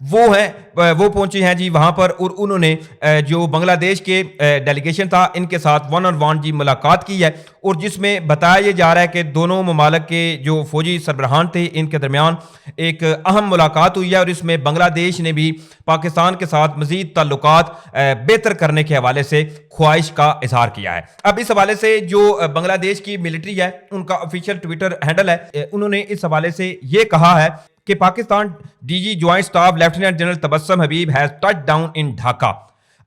وہ ہیں وہ پہنچے ہیں جی وہاں پر, اور انہوں نے جو بنگلہ دیش کے ڈیلیگیشن تھا ان کے ساتھ ون آن ون جی ملاقات کی ہے, اور جس میں بتایا یہ جا رہا ہے کہ دونوں ممالک کے جو فوجی سربراہان تھے ان کے درمیان ایک اہم ملاقات ہوئی ہے, اور اس میں بنگلہ دیش نے بھی پاکستان کے ساتھ مزید تعلقات بہتر کرنے کے حوالے سے خواہش کا اظہار کیا ہے. اب اس حوالے سے جو بنگلہ دیش کی ملٹری ہے ان کا آفیشیل ٹویٹر ہینڈل ہے, انہوں نے اس حوالے سے یہ کہا ہے کہ Pakistan D G joint staff lieutenant general Tabassum Habib has touch down in Dhaka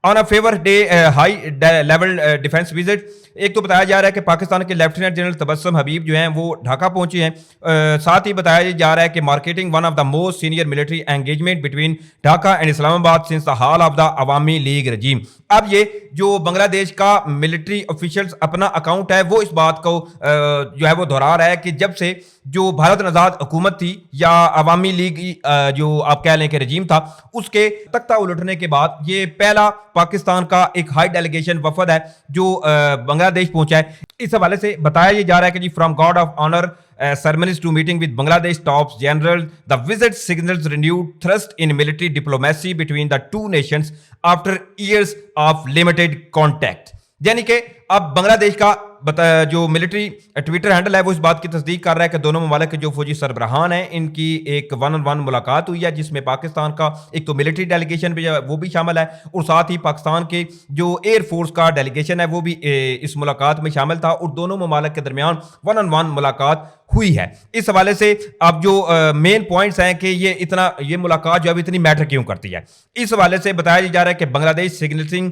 on a four day high level defence visit. ایک تو بتایا جا رہا ہے کہ پاکستان کے لیفٹیننٹ جنرل تبسم حبیب جو ہیں وہ ڈھاکہ پہنچے ہیں. ساتھ ہی بتایا جا رہا ہے کہ marking one of the most senior military engagement between Dhaka and Islamabad since the fall of the Awami League رجیم. اب یہ جو بنگلہ دیش کا ملٹری آفیشلز اپنا اکاؤنٹ ہے وہ اس بات کو جو ہے وہ دہرا رہا ہے کہ جب سے جو بھارت نژاد حکومت تھی یا عوامی لیگ جو آپ کہہ لیں کہ رجیم تھا اس کے تختہ الٹنے کے بعد یہ پہلا پاکستان کا ایک ہائی ڈیلیگیشن وفد ہے جو بنگلہ دیش پہنچا ہے. اس حوالے سے بتایا یہ جا رہا ہے کہ جی from guard of honour ceremonies to meeting with Bangladesh tops general, the visit signals renewed thrust in military diplomacy between the two nations after years of limited contact. یعنی کہ اب بنگلہ دیش کا جو ملٹری ٹویٹر ہینڈل ہے وہ اس بات کی تصدیق کر رہا ہے کہ دونوں ممالک کے جو فوجی سربراہان ہیں ان کی ایک ون آن ون ملاقات ہوئی ہے جس میں پاکستان کا ایک تو ملٹری ڈیلیگیشن بھی وہ بھی شامل ہے, اور ساتھ ہی پاکستان کے جو ایئر فورس کا ڈیلیگیشن ہے وہ بھی اس ملاقات میں شامل تھا, اور دونوں ممالک کے درمیان ون آن ون ملاقات ہوئی ہے. اس حوالے سے اب جو مین پوائنٹس ہیں کہ یہ ملاقات جو اب اتنی میٹر کیوں کرتی ہے, اس حوالے سے بتایا جا رہا ہے کہ Bangladesh signalling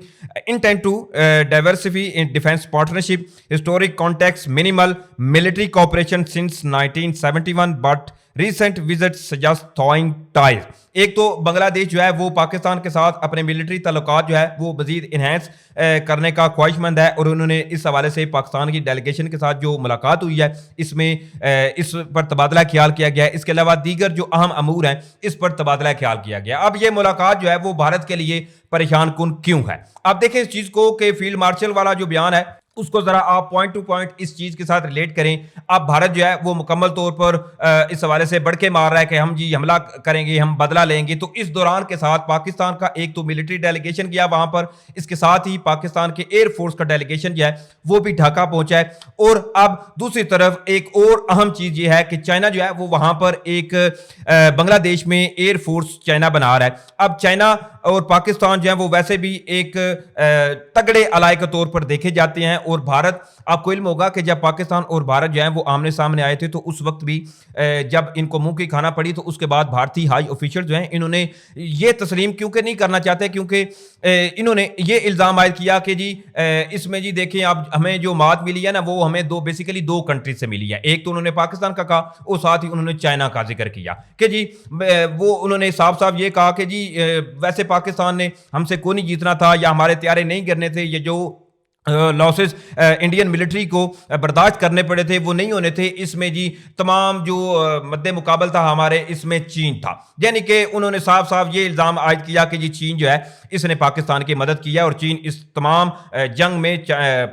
intent to diversify in defence partnership, historic contacts, minimal military cooperation since 1971 but recent visit suggest thawing ties. ایک تو بنگلہ دیش جو ہے وہ پاکستان کے ساتھ اپنے ملٹری تعلقات جو ہے وہ مزید انہینس کرنے کا خواہش مند ہے, اور انہوں نے اس حوالے سے پاکستان کی ڈیلیگیشن کے ساتھ جو ملاقات ہوئی ہے اس میں اس پر تبادلہ خیال کیا گیا ہے. اس کے علاوہ دیگر جو اہم امور ہیں اس پر تبادلہ خیال کیا گیا. اب یہ ملاقات جو ہے وہ بھارت کے لیے پریشان کن کیوں ہے؟ اب دیکھیں اس چیز کو کہ فیلڈ مارشل والا جو بیان ہے اس کو ذرا آپ پوائنٹ ٹو پوائنٹ اس چیز کے ساتھ ریلیٹ کریں. اب بھارت جو ہے وہ مکمل طور پر اس حوالے سے بڑھ کے مار رہا ہے کہ ہم جی حملہ کریں گے, ہم بدلہ لیں گے. تو اس دوران کے ساتھ پاکستان کا ایک تو ملٹری ڈیلیگیشن گیا وہاں پر, اس کے ساتھ ہی پاکستان کے ایئر فورس کا ڈیلیگیشن جو ہے وہ بھی ڈھاکہ پہنچا ہے. اور اب دوسری طرف ایک اور اہم چیز یہ ہے کہ چائنا جو ہے وہ وہاں پر ایک بنگلہ دیش میں ایئر فورس چائنا بنا رہا ہے. اب چائنا اور پاکستان جو ہے وہ ویسے بھی ایک تگڑے allies کے طور پر دیکھے جاتے ہیں, اور بھارت آپ کو علم ہوگا کہ جب پاکستان اور بھارت جو ہیں وہ آمنے سامنے آئے تھے تو اس وقت بھی جب ان کو منہ کی کھانا پڑی تو اس کے بعد بھارتی ہائی آفیشل جو ہیں انہوں نے یہ تسلیم کیونکہ نہیں کرنا چاہتے, کیونکہ انہوں نے یہ الزام عائد کیا کہ جی اس میں جی دیکھیں اب ہمیں جو مات ملی ہے نا وہ ہمیں بیسیکلی دو کنٹری سے ملی ہے. ایک تو انہوں نے پاکستان کا کہا اور ساتھ ہی انہوں نے چائنا کا ذکر کیا کہ جی وہ انہوں نے صاف صاف یہ کہا کہ جی ویسے پاکستان نے ہم سے کوئی نہیں جیتنا تھا یا ہمارے طیارے نہیں گرنے تھے, یہ جو لاسز انڈین ملٹری کو برداشت کرنے پڑے تھے وہ نہیں ہونے تھے. اس میں جی تمام جو مد مقابل تھا ہمارے اس میں چین تھا. یعنی کہ انہوں نے صاف صاف یہ الزام عائد کیا کہ جی چین جو ہے اس نے پاکستان کی مدد کی ہے اور چین اس تمام جنگ میں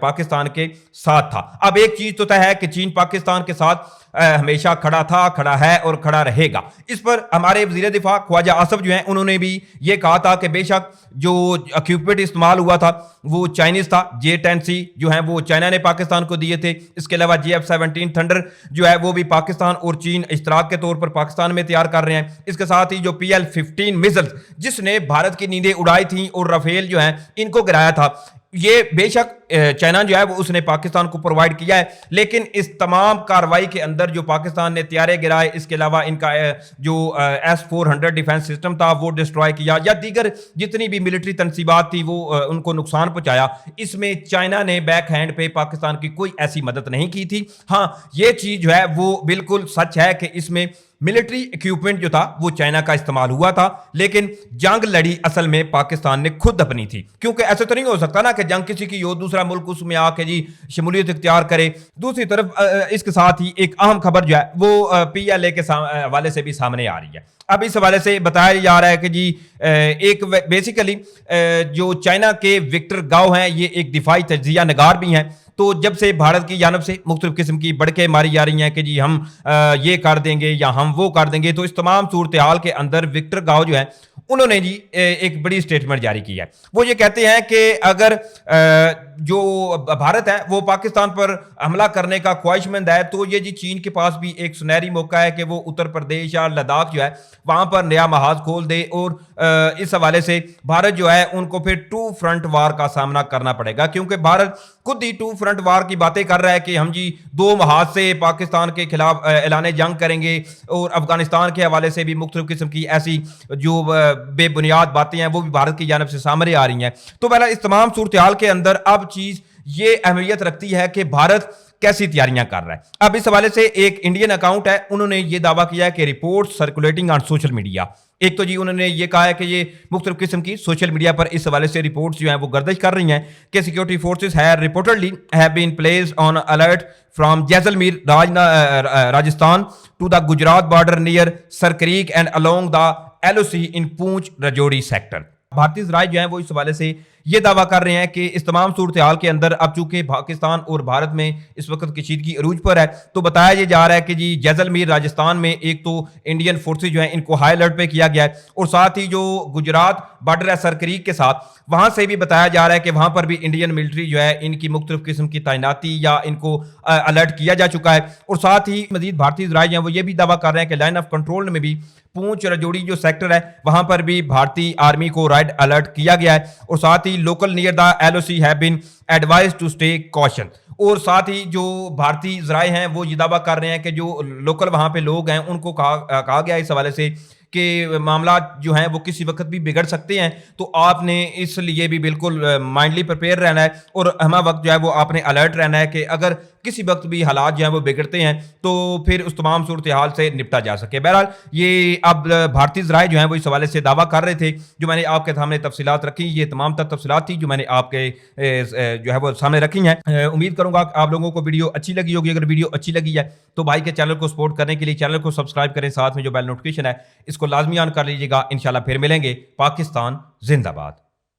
پاکستان کے ساتھ تھا. اب ایک چیز تو طے ہے کہ چین پاکستان کے ساتھ ہمیشہ کھڑا تھا, کھڑا ہے اور کھڑا رہے گا. اس پر ہمارے وزیر دفاع خواجہ آصف جو ہیں انہوں نے بھی یہ کہا تھا کہ بے شک جو اکوپمنٹ استعمال ہوا تھا وہ چائنیز تھا, J-10C جو ہیں وہ چائنا نے پاکستان کو دیے تھے. اس کے علاوہ JF-17 تھنڈر جو ہے وہ بھی پاکستان اور چین اشتراک کے طور پر پاکستان میں تیار کر رہے ہیں. اس کے ساتھ ہی جو PL-15 میزائل جس نے بھارت کی نیندیں اڑائی تھیں اور رافیل جو ہیں ان کو گرایا تھا, یہ بے شک چائنا جو ہے وہ اس نے پاکستان کو پرووائڈ کیا ہے, لیکن اس تمام کاروائی کے اندر جو پاکستان نے طیارے گرائے, اس کے علاوہ ان کا جو S-400 ڈیفنس سسٹم تھا وہ ڈسٹرائے کیا یا دیگر جتنی بھی ملٹری تنصیبات تھی وہ ان کو نقصان پہنچایا, اس میں چائنا نے بیک ہینڈ پہ پاکستان کی کوئی ایسی مدد نہیں کی تھی. ہاں یہ چیز جو ہے وہ بالکل سچ ہے کہ اس میں ملٹری اکوپمنٹ جو تھا وہ چائنا کا استعمال ہوا تھا, لیکن جنگ لڑی اصل میں پاکستان نے خود اپنی تھی. کیونکہ ایسا تو نہیں ہو سکتا نا کہ جنگ کسی کی ہو دوسرا ملک اس میں آ کے جی شمولیت اختیار کرے. دوسری طرف اس کے ساتھ ہی ایک اہم خبر جو ہے وہ PLA کے حوالے سے بھی سامنے آ رہی ہے. اب اس حوالے سے بتایا جا رہا ہے کہ جی ایک بیسیکلی جو چائنا کے وکٹر گاؤ ہیں یہ ایک دفاعی تجزیہ نگار بھی ہیں. تو جب سے بھارت کی جانب سے مختلف قسم کی بڑکیں ماری جا رہی ہیں کہ جی ہم یہ کر دیں گے یا ہم وہ کر دیں گے, تو اس تمام صورتحال کے اندر وکٹر گاؤ جو ہے انہوں نے جی ایک بڑی اسٹیٹمنٹ جاری کی ہے. وہ یہ کہتے ہیں کہ اگر جو بھارت ہے وہ پاکستان پر حملہ کرنے کا خواہش مند ہے تو یہ جی چین کے پاس بھی ایک سنہری موقع ہے کہ وہ اتر پردیش یا لداخ جو ہے وہاں پر نیا محاذ کھول دے, اور اس حوالے سے بھارت جو ہے ان کو پھر ٹو فرنٹ وار کا سامنا کرنا پڑے گا, کیونکہ بھارت خود ہی ٹو فرنٹ وار کی باتیں کر رہا ہے کہ ہم جی دو محاذ سے پاکستان کے خلاف اعلان جنگ کریں گے, اور افغانستان کے حوالے سے بھی مختلف قسم کی ایسی جو بے بنیاد باتیں ہیں وہ بھی بھارت کی جانب سے سامنے آ رہی ہیں. تو پہلا اس تمام صورتحال کے اندر اب چیز یہ اہمیت رکھتی ہے کہ بھارت کیسی تیاریاں کر رہا ہے. اب اس حوالے سے ایک انڈین اکاؤنٹ ہے, انہوں نے یہ دعویٰ کیا ہے کہ report circulating on social media. ایک تو جی انہوں نے یہ کہا ہے کہ یہ مختلف قسم کی سوشل میڈیا پر اس حوالے سے رپورٹس جو ہیں وہ گردش کر رہی ہیں کہ security forces reportedly have been placed on alert from Jaisalmer Rajasthan to the Gujarat border near Sir Creek and along the LOC in Poonch Rajouri sector. بھارتی ذرائع جو ہیں وہ اس حوالے سے یہ دعویٰ کر رہے ہیں کہ اس تمام صورتحال کے اندر اب چونکہ پاکستان اور بھارت میں اس وقت کشیدگی عروج پر ہے, تو بتایا یہ جا رہا ہے کہ جی جیسلمیر راجستھان میں ایک تو انڈین فورسز جو ہیں ان کو ہائی الرٹ پہ کیا گیا ہے, اور ساتھ ہی جو گجرات بارڈر ہے سرکریک کے ساتھ وہاں سے بھی بتایا جا رہا ہے کہ وہاں پر بھی انڈین ملٹری جو ہے ان کی مختلف قسم کی تعیناتی یا ان کو الرٹ کیا جا چکا ہے. اور ساتھ ہی مزید بھارتی ذرائع ہیں وہ یہ بھی دعویٰ کر رہے ہیں کہ لائن آف کنٹرول میں بھی پونچھ رجوڑی جو سیکٹر ہے وہاں پر بھی بھارتی آرمی کو ریڈ الرٹ کیا گیا ہے, اور ساتھ ہی locals near the LOC have been advised to stay caution. اور ساتھ ہی جو بھارتی ذرائع ہیں وہ یہ دعویٰ کر رہے ہیں کہ جو لوکل وہاں پہ لوگ ہیں ان کو کہا گیا اس حوالے سے کہ معاملات جو ہیں وہ کسی وقت بھی بگڑ سکتے ہیں, تو آپ نے اس لیے بھی بالکل مائنڈلی پریپیئر رہنا ہے اور ہمہ وقت جو ہے وہ آپ نے الرٹ رہنا ہے کہ اگر کسی وقت بھی حالات جو ہیں وہ بگڑتے ہیں تو پھر اس تمام صورتحال سے نپٹا جا سکے. بہرحال یہ اب بھارتی ذرائع جو ہیں وہ اس حوالے سے دعویٰ کر رہے تھے, جو میں نے آپ کے سامنے تفصیلات رکھی, یہ تمام تر تفصیلات تھی جو میں نے آپ کے جو ہے وہ سامنے رکھی ہیں. امید کروں گا کہ آپ لوگوں کو ویڈیو اچھی لگی ہوگی. اگر ویڈیو اچھی لگی ہے تو بھائی کے چینل کو سپورٹ کرنے کے لیے چینل کو سبسکرائب کریں, ساتھ میں جو بیل نوٹیفکیشن ہے اس کو لازمی آن کر لیجیے گا. انشاءاللہ پھر ملیں گے. پاکستان زندہ باد.